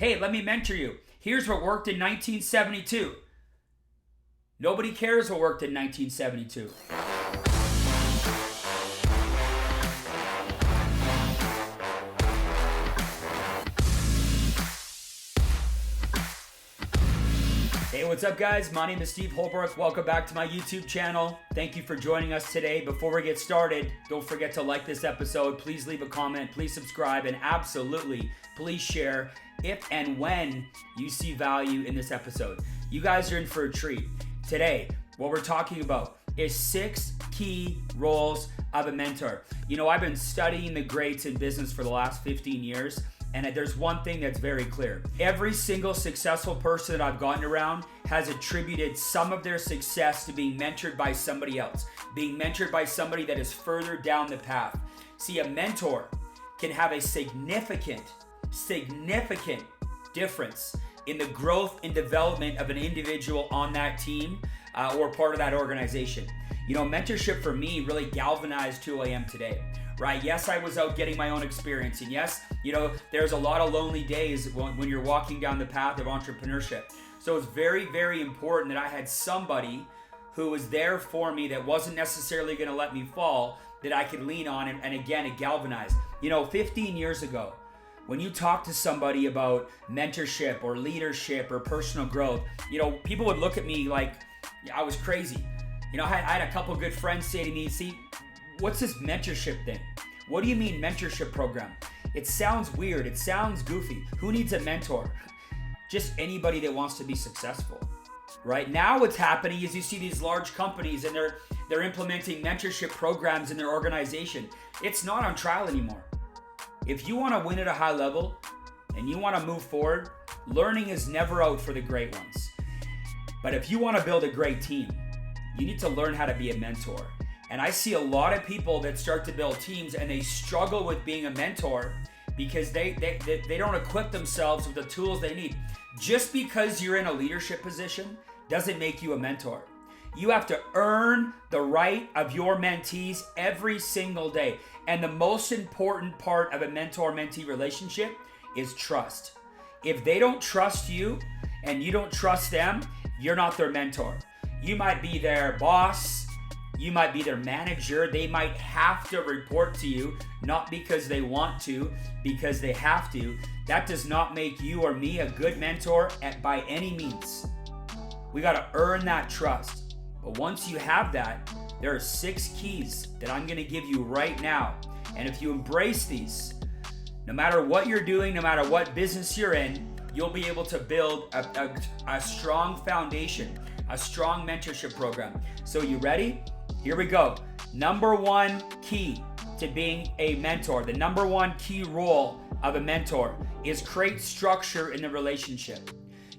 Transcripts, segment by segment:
Hey, let me mentor you. Here's what worked in 1972. Nobody cares what worked in 1972. Hey, what's up guys? My name is Steve Holbrook. Welcome back to my YouTube channel. Thank you for joining us today. Before we get started, don't forget to like this episode. Please leave a comment, please subscribe, and absolutely, please share if and when you see value in this episode. You guys are in for a treat. Today, what we're talking about is 6 key roles of a mentor. You know, I've been studying the greats in business for the last 15 years. And there's one thing that's very clear. Every single successful person that I've gotten around has attributed some of their success to being mentored by somebody else, being mentored by somebody that is further down the path. See, a mentor can have a significant difference in the growth and development of an individual on that team or part of that organization. You know, mentorship for me really galvanized who I am today. Right? Yes, I was out getting my own experience. And yes, you know, there's a lot of lonely days when you're walking down the path of entrepreneurship. So it's very, very important that I had somebody who was there for me that wasn't necessarily going to let me fall, that I could lean on. And again, it galvanized. You know, 15 years ago, when you talk to somebody about mentorship or leadership or personal growth, you know, people would look at me like I was crazy. You know, I had a couple good friends say to me, see, what's this mentorship thing? What do you mean mentorship program? It sounds weird. It sounds goofy. Who needs a mentor? Just anybody that wants to be successful. Right now what's happening is you see these large companies and they're implementing mentorship programs in their organization. It's not on trial anymore. If you want to win at a high level and you want to move forward, learning is never out for the great ones. But if you want to build a great team, you need to learn how to be a mentor. And I see a lot of people that start to build teams and they struggle with being a mentor because they don't equip themselves with the tools they need. Just because you're in a leadership position doesn't make you a mentor. You have to earn the right of your mentees every single day. And the most important part of a mentor-mentee relationship is trust. If they don't trust you and you don't trust them, you're not their mentor. You might be their boss. You might be their manager. They might have to report to you, not because they want to, because they have to. That does not make you or me a good mentor by any means. We got to earn that trust. But once you have that, there are 6 keys that I'm going to give you right now. And if you embrace these, no matter what you're doing, no matter what business you're in, you'll be able to build a strong foundation, a strong mentorship program. So you ready? Here we go. Number 1 key to being a mentor, the number 1 key role of a mentor is create structure in the relationship.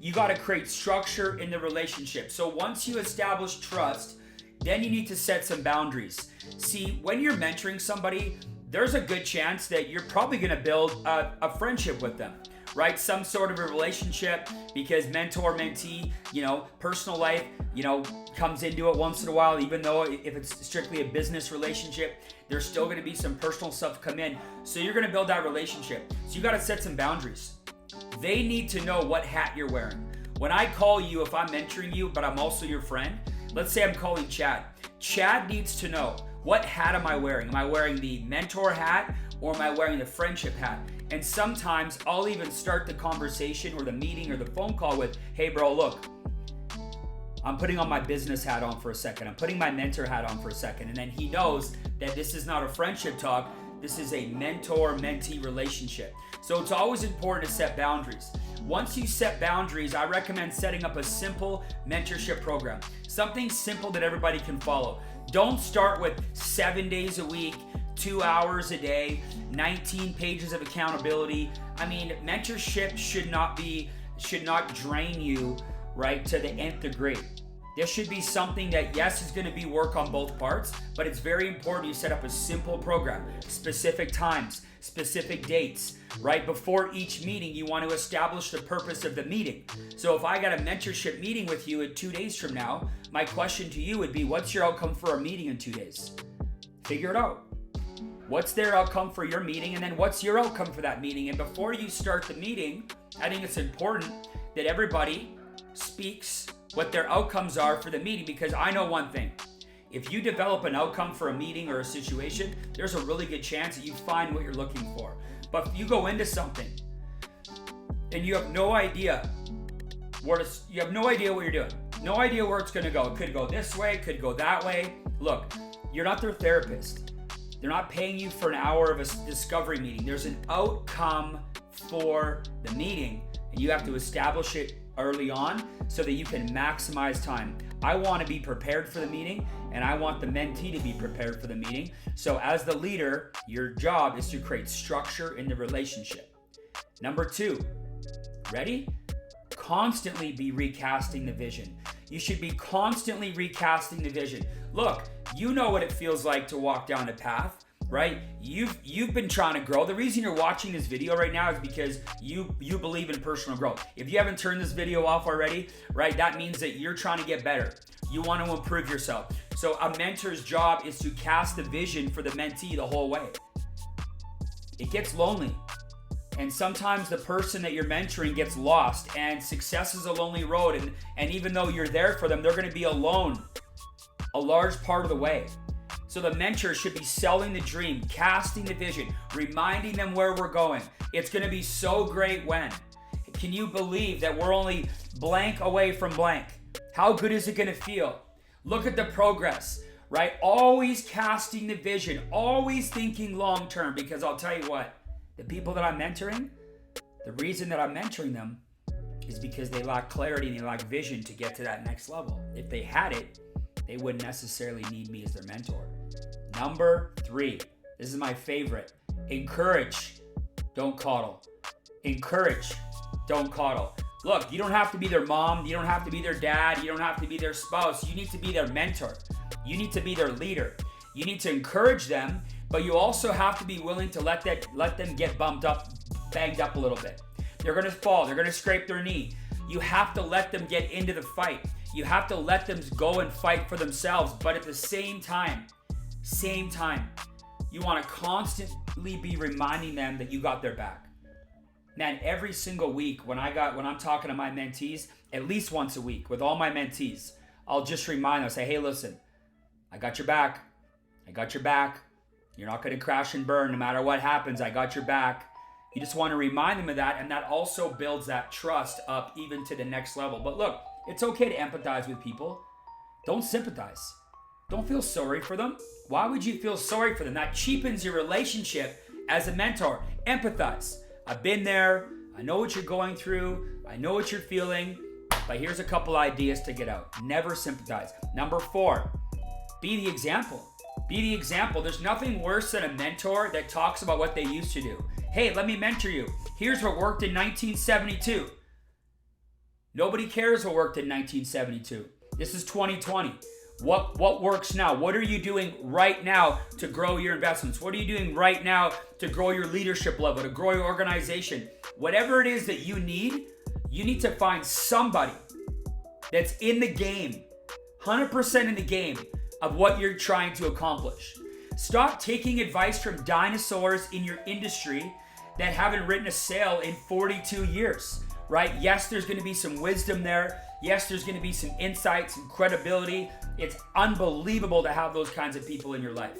You got to create structure in the relationship. So once you establish trust, then you need to set some boundaries. See, when you're mentoring somebody, there's a good chance that you're probably going to build a friendship with them. Right? Some sort of a relationship, because mentor-mentee, you know, personal life, you know, comes into it once in a while, even though if it's strictly a business relationship, there's still going to be some personal stuff come in. So you're going to build that relationship. So you got to set some boundaries. They need to know what hat you're wearing. When I call you, if I'm mentoring you, but I'm also your friend, let's say I'm calling Chad. Chad needs to know, what hat am I wearing? Am I wearing the mentor hat or am I wearing the friendship hat? And sometimes I'll even start the conversation or the meeting or the phone call with, hey bro, look, I'm putting on my business hat on for a second. I'm putting my mentor hat on for a second. And then he knows that this is not a friendship talk. This is a mentor-mentee relationship. So it's always important to set boundaries. Once you set boundaries, I recommend setting up a simple mentorship program. Something simple that everybody can follow. Don't start with 7 days a week, 2 hours a day, 19 pages of accountability. I mean, mentorship should not drain you, right, to the nth degree. There should be something that, yes, is going to be work on both parts, but it's very important you set up a simple program, specific times, specific dates. Right before each meeting, you want to establish the purpose of the meeting. So if I got a mentorship meeting with you in 2 days from now, my question to you would be, what's your outcome for our meeting in 2 days? Figure it out. What's their outcome for your meeting, and then what's your outcome for that meeting? And before you start the meeting, I think it's important that everybody speaks what their outcomes are for the meeting, because I know one thing. If you develop an outcome for a meeting or a situation, there's a really good chance that you find what you're looking for. But if you go into something and you have no idea what you're doing, no idea where it's going to go. It could go this way, it could go that way. Look, you're not their therapist. They're not paying you for an hour of a discovery meeting. There's an outcome for the meeting, and you have to establish it early on so that you can maximize time. I want to be prepared for the meeting, and I want the mentee to be prepared for the meeting. So as the leader, your job is to create structure in the relationship. Number 2, ready? Constantly be recasting the vision. You should be constantly recasting the vision. Look, you know what it feels like to walk down a path, right? You've been trying to grow. The reason you're watching this video right now is because you believe in personal growth. If you haven't turned this video off already, right, that means that you're trying to get better. You want to improve yourself. So a mentor's job is to cast the vision for the mentee the whole way. It gets lonely. And sometimes the person that you're mentoring gets lost, and success is a lonely road. And even though you're there for them, they're going to be alone a large part of the way. So the mentor should be selling the dream, casting the vision, reminding them where we're going. It's going to be so great when. Can you believe that we're only blank away from blank? How good is it going to feel? Look at the progress, right? Always casting the vision, always thinking long term, because I'll tell you what, the people that I'm mentoring, the reason that I'm mentoring them is because they lack clarity and they lack vision to get to that next level. If they had it, they wouldn't necessarily need me as their mentor. Number 3, this is my favorite. Encourage, don't coddle. Encourage, don't coddle. Look, you don't have to be their mom, you don't have to be their dad, you don't have to be their spouse. You need to be their mentor. You need to be their leader. You need to encourage them, but you also have to be willing to let them get banged up a little bit. They're gonna fall, they're gonna scrape their knee. You have to let them get into the fight. You have to let them go and fight for themselves, but at the same time, you want to constantly be reminding them that you got their back. Man, every single week when I'm talking to my mentees, at least once a week with all my mentees, I'll just remind them, say, hey, listen, I got your back. I got your back. You're not going to crash and burn no matter what happens. I got your back. You just want to remind them of that, and that also builds that trust up even to the next level. But look, it's okay to empathize with people. Don't sympathize. Don't feel sorry for them. Why would you feel sorry for them? That cheapens your relationship as a mentor. Empathize. I've been there. I know what you're going through. I know what you're feeling. But here's a couple ideas to get out. Never sympathize. Number 4, be the example. Be the example. There's nothing worse than a mentor that talks about what they used to do. Hey, let me mentor you. Here's what worked in 1972. Nobody cares what worked in 1972. This is 2020. What works now? What are you doing right now to grow your investments? What are you doing right now to grow your leadership level, to grow your organization? Whatever it is that you need to find somebody that's in the game, 100% in the game of what you're trying to accomplish. Stop taking advice from dinosaurs in your industry that haven't written a sale in 42 years. Right? Yes, there's going to be some wisdom there. Yes, there's going to be some insights and credibility. It's unbelievable to have those kinds of people in your life.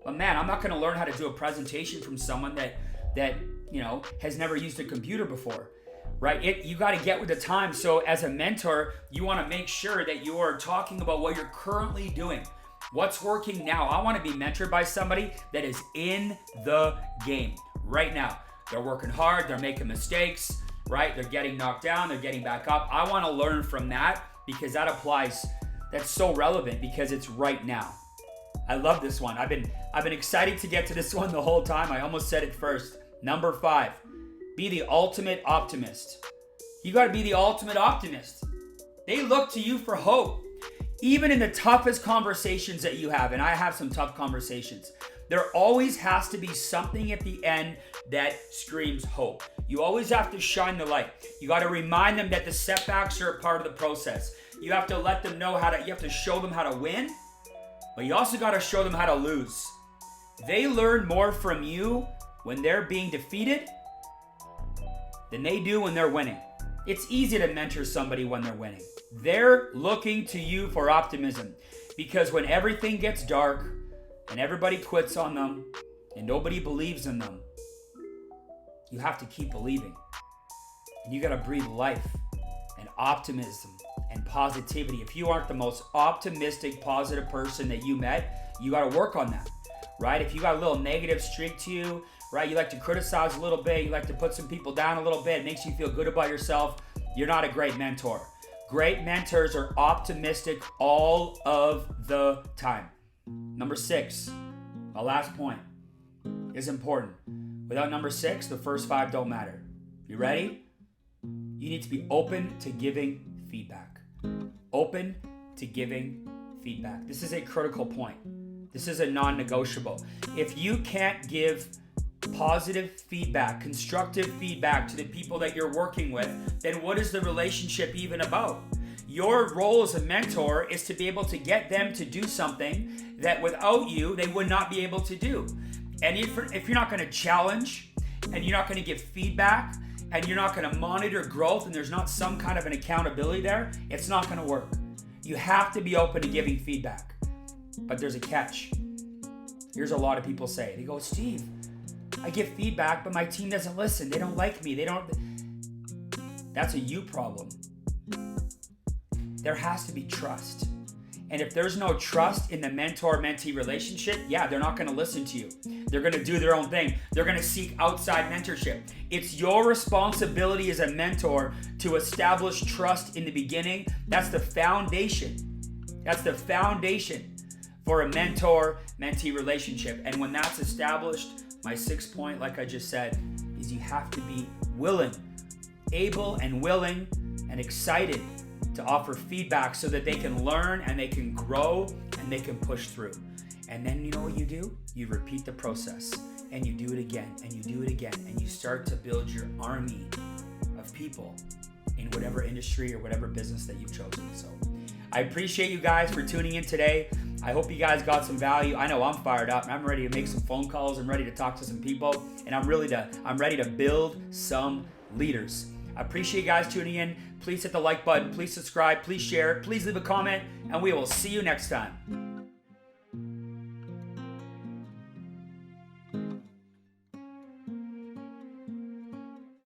But man, I'm not going to learn how to do a presentation from someone that has never used a computer before. Right? You got to get with the time. So as a mentor, you want to make sure that you are talking about what you're currently doing. What's working now? I want to be mentored by somebody that is in the game right now. They're working hard. They're making mistakes. Right? They're getting knocked down, they're getting back up. I want to learn from that because that's so relevant because it's right now. I love this one. I've been excited to get to this one the whole time. I almost said it first. Number 5, be the ultimate optimist. You got to be the ultimate optimist. They look to you for hope. Even in the toughest conversations that you have, and I have some tough conversations, there always has to be something at the end that screams hope. You always have to shine the light. You got to remind them that the setbacks are a part of the process. You have to let them know you have to show them how to win, but you also got to show them how to lose. They learn more from you when they're being defeated than they do when they're winning. It's easy to mentor somebody when they're winning. They're looking to you for optimism, because when everything gets dark and everybody quits on them and nobody believes in them, you have to keep believing. And you got to breathe life and optimism and positivity. If you aren't the most optimistic, positive person that you met, you got to work on that, right? If you got a little negative streak to you, right? You like to criticize a little bit. You like to put some people down a little bit. It makes you feel good about yourself. You're not a great mentor. Great mentors are optimistic all of the time. Number 6, my last point is important. Without number 6, the first 5 don't matter. You ready? You need to be open to giving feedback. Open to giving feedback. This is a critical point. This is a non-negotiable. If you can't give positive feedback, constructive feedback to the people that you're working with, then what is the relationship even about? Your role as a mentor is to be able to get them to do something that without you, they would not be able to do. And if you're not going to challenge, and you're not going to give feedback, and you're not going to monitor growth, and there's not some kind of an accountability there, it's not going to work. You have to be open to giving feedback. But there's a catch. Here's a lot of people say. They go, Steve, I give feedback, but my team doesn't listen. They don't like me. That's a you problem. There has to be trust. And if there's no trust in the mentor-mentee relationship, yeah, they're not going to listen to you. They're going to do their own thing. They're going to seek outside mentorship. It's your responsibility as a mentor to establish trust in the beginning. That's the foundation. That's the foundation for a mentor-mentee relationship. And when that's established, my 6th point, like I just said, is you have to be willing, able and willing and excited to offer feedback so that they can learn and they can grow and they can push through. And then you know what you do? You repeat the process and you do it again and you do it again and you start to build your army of people in whatever industry or whatever business that you've chosen. So I appreciate you guys for tuning in today. I hope you guys got some value. I know I'm fired up. I'm ready to make some phone calls. I'm ready to talk to some people, and I'm ready to build some leaders. I appreciate you guys tuning in. Please hit the like button. Please subscribe. Please share. Please leave a comment, and we will see you next time.